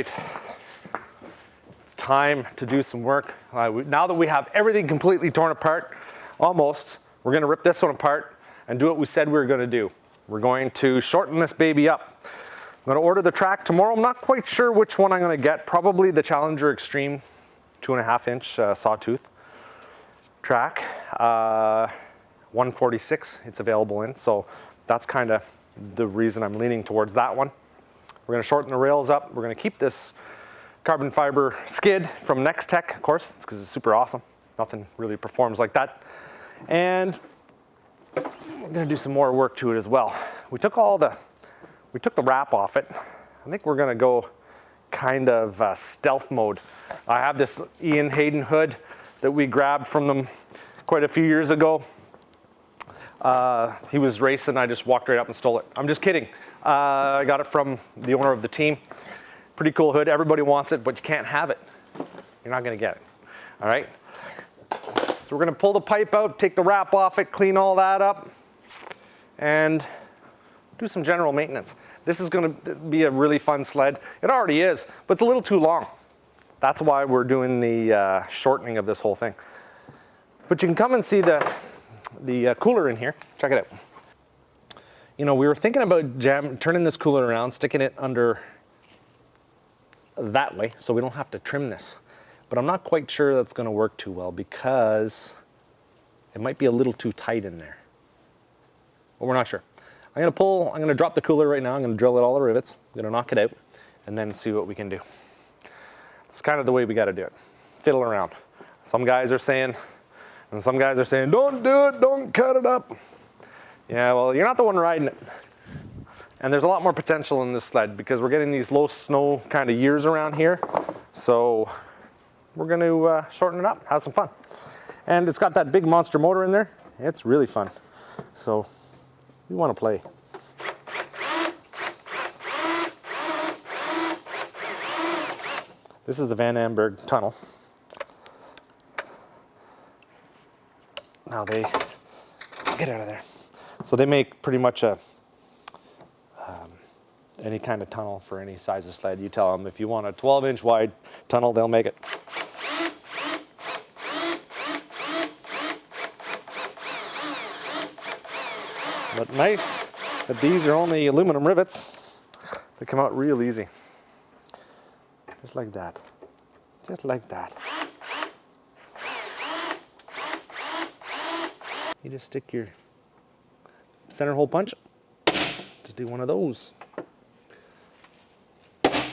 right, it's time to do some work. Now that we have everything completely torn apart, almost, we're gonna rip this one apart and do what we said we were gonna do. We're going to shorten this baby up. I'm gonna order the track tomorrow. I'm not quite sure which one I'm gonna get. Probably the Challenger Extreme 2.5 inch sawtooth track. 146 it's available in, so that's kind of the reason I'm leaning towards that one. We're gonna shorten the rails up. We're gonna keep this carbon fiber skid from Nextech, of course, because it's super awesome. Nothing really performs like that. And we're gonna do some more work to it as well. We took the wrap off it. I think we're gonna go kind of stealth mode. I have this Ian Hayden hood that we grabbed from them quite a few years ago. He was racing, I just walked right up and stole it. I'm just kidding. I got it from the owner of the team. Pretty cool hood, everybody wants it, but you can't have it. You're not gonna get it, all right? So we're gonna pull the pipe out, take the wrap off it, clean all that up, and do some general maintenance. This is gonna be a really fun sled. It already is, but it's a little too long. That's why we're doing the shortening of this whole thing. But you can come and see the cooler in here. Check it out. You know, we were thinking about turning this cooler around, sticking it under that way so we don't have to trim this. But I'm not quite sure that's gonna work too well because it might be a little too tight in there. But we're not sure. I'm gonna drop the cooler right now. I'm gonna drill out all the rivets. I'm gonna knock it out and then see what we can do. It's kind of the way we gotta do it. Fiddle around. Some guys are saying, don't do it, don't cut it up. Yeah, well, you're not the one riding it. And there's a lot more potential in this sled because we're getting these low snow kind of years around here. So we're gonna shorten it up, have some fun. And it's got that big monster motor in there. It's really fun. So we wanna play. This is the Van Amberg tunnel. Now they, get out of there. So they make pretty much any kind of tunnel for any size of sled. You tell them if you want a 12-inch wide tunnel, they'll make it. But nice that these are only aluminum rivets. They come out real easy. Just like that. Just like that. You just stick your center hole punch. Just do one of those.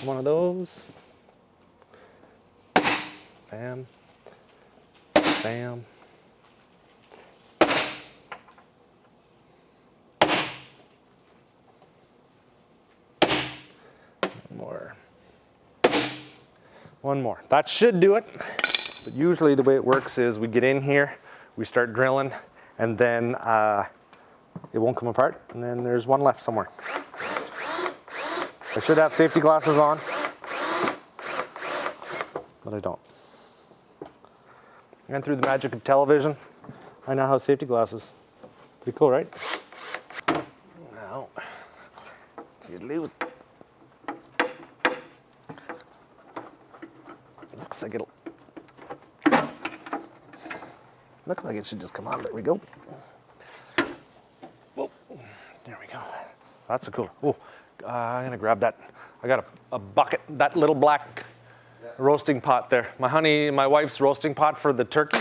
One of those. Bam. Bam. More. One more. That should do it. But usually the way it works is we get in here, we start drilling, and then it won't come apart, and then there's one left somewhere. I should have safety glasses on, but I don't. And through the magic of television, I now have safety glasses. Pretty cool, right? Now, you lose. Looks like it should just come out. There we go. Whoa. There we go. That's a cooler. Oh, I'm gonna grab that. I got a bucket, that little black roasting pot there. My wife's roasting pot for the turkey.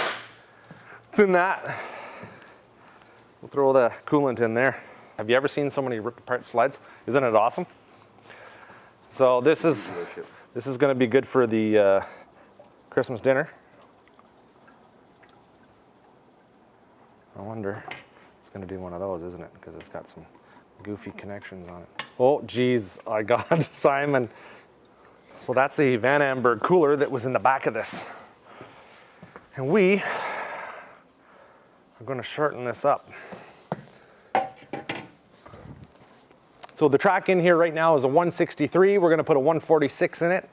It's in that. We'll throw the coolant in there. Have you ever seen so many ripped apart sleds? Isn't it awesome? So this is gonna be good for the Christmas dinner. I wonder, it's gonna do one of those, isn't it? Because it's got some goofy connections on it. Oh, geez, I got Simon. So that's the Van Amberg cooler that was in the back of this. And we are gonna shorten this up. So the track in here right now is a 163. We're gonna put a 146 in it.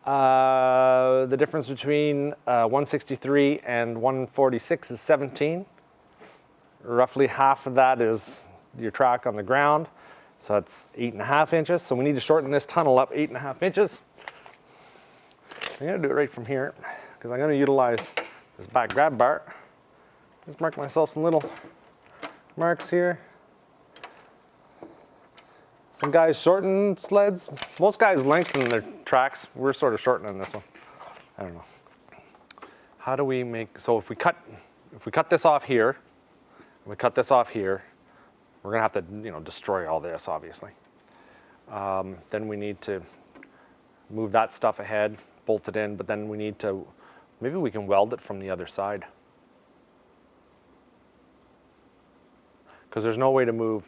The difference between 163 and 146 is 17. Roughly half of that is your track on the ground. So that's 8.5 inches. So we need to shorten this tunnel up 8.5 inches. I'm gonna do it right from here because I'm gonna utilize this back grab bar. Just mark myself some little marks here. Some guys shorten sleds. Most guys lengthen their tracks. We're sort of shortening this one. I don't know. How do we make, so if we cut this off here, and we cut this off here, we're gonna have to, destroy all this, obviously. Then we need to move that stuff ahead, bolt it in, but then we need to, maybe we can weld it from the other side. Because there's no way to move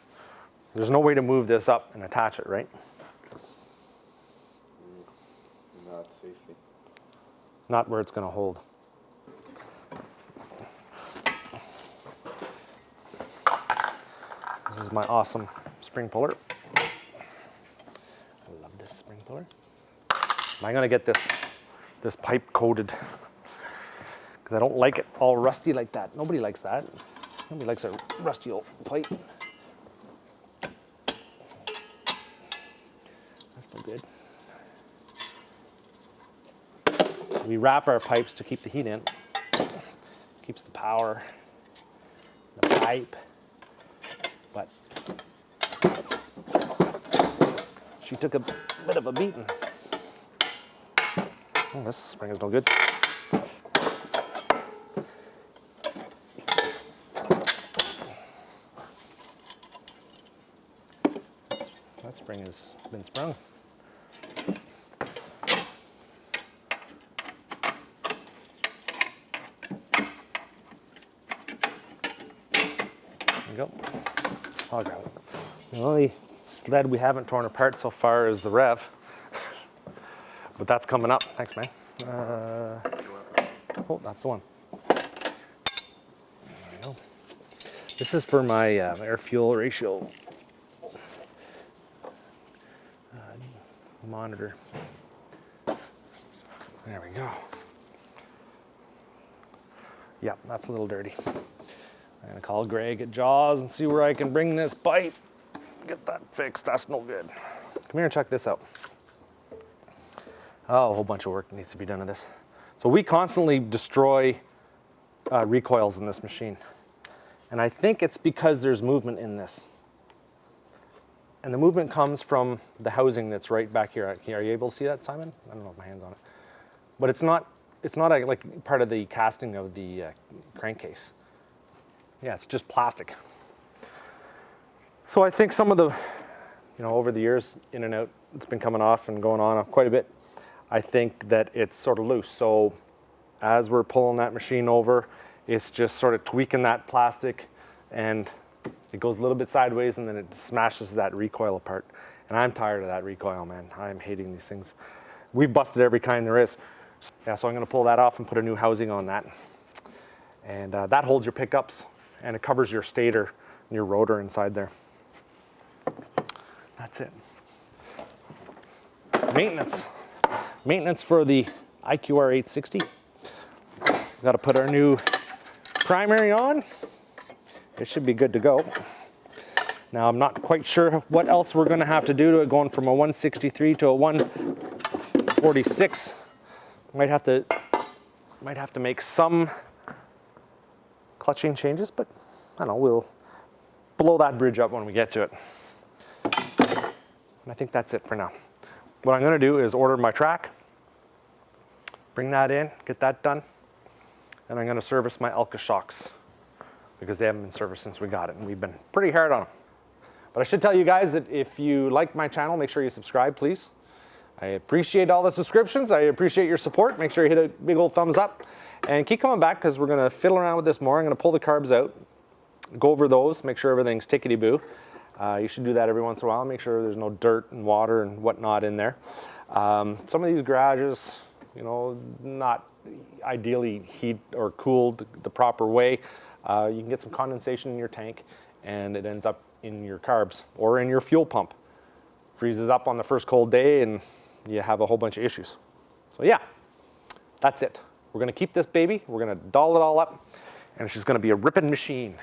this up and attach it, right? Not safely. Not where it's gonna hold. This is my awesome spring puller. I love this spring puller. I'm gonna get this pipe coated because I don't like it all rusty like that. Nobody likes that. Nobody likes a rusty old pipe. That's no good. We wrap our pipes to keep the heat in. Keeps the power, the pipe. But she took a bit of a beating. Oh, this spring is no good. That spring has been sprung. There we go. I'll grab it. The only sled we haven't torn apart so far is the Rev. But that's coming up. Thanks, man. Oh, that's the one. There we go. This is for my air-fuel ratio monitor. There we go. Yep, that's a little dirty. I'm gonna call Greg at Jaws and see where I can bring this pipe. Get that fixed, that's no good. Come here and check this out. Oh, a whole bunch of work needs to be done to this. So we constantly destroy recoils in this machine. And I think it's because there's movement in this. And the movement comes from the housing that's right back here. Are you able to see that, Simon? I don't know if my hand's on it. But it's not like part of the casting of the crankcase. Yeah, it's just plastic. So I think some of the, over the years, in and out, it's been coming off and going on quite a bit. I think that it's sort of loose. So as we're pulling that machine over, it's just sort of tweaking that plastic and it goes a little bit sideways and then it smashes that recoil apart. And I'm tired of that recoil, man. I'm hating these things. We've busted every kind there is. Yeah, so I'm gonna pull that off and put a new housing on that. And that holds your pickups and it covers your stator and your rotor inside there. That's it. Maintenance. Maintenance for the IQR 860. Got to put our new primary on. It should be good to go. Now I'm not quite sure what else we're going to have to do to it, going from a 163 to a 146. Might have to make some clutching changes, but I don't know, we'll blow that bridge up when we get to it. And I think that's it for now. What I'm going to do is order my track, bring that in, get that done, and I'm going to service my Elka shocks because they haven't been serviced since we got it, and we've been pretty hard on them. But I should tell you guys that if you like my channel, make sure you subscribe, please. I appreciate all the subscriptions. I appreciate your support. Make sure you hit a big old thumbs up and keep coming back because we're going to fiddle around with this more. I'm going to pull the carbs out, go over those, make sure everything's tickety-boo. You should do that every once in a while. Make sure there's no dirt and water and whatnot in there. Some of these garages, not ideally heat or cooled the proper way. You can get some condensation in your tank and it ends up in your carbs or in your fuel pump. Freezes up on the first cold day and you have a whole bunch of issues. So yeah, that's it. We're gonna keep this baby, we're gonna doll it all up, and it's just gonna be a ripping machine.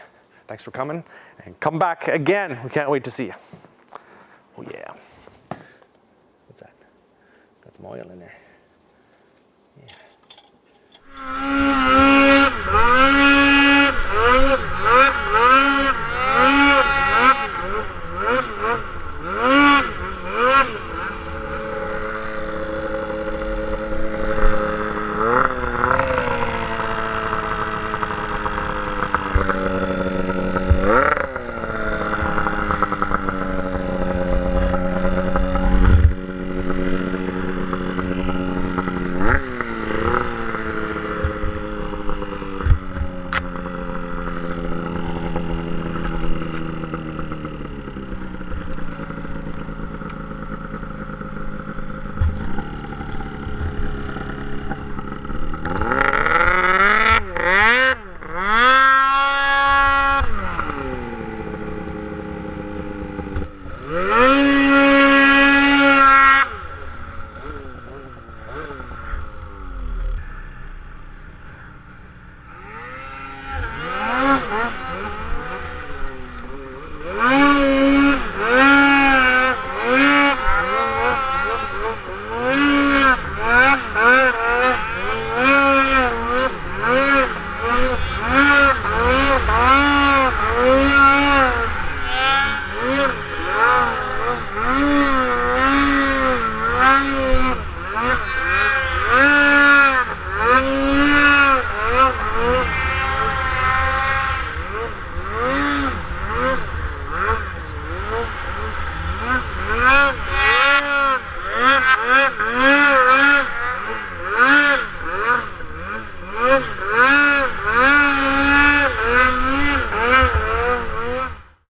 Thanks for coming, and come back again. We can't wait to see you. Oh yeah. What's that? Got some oil in there.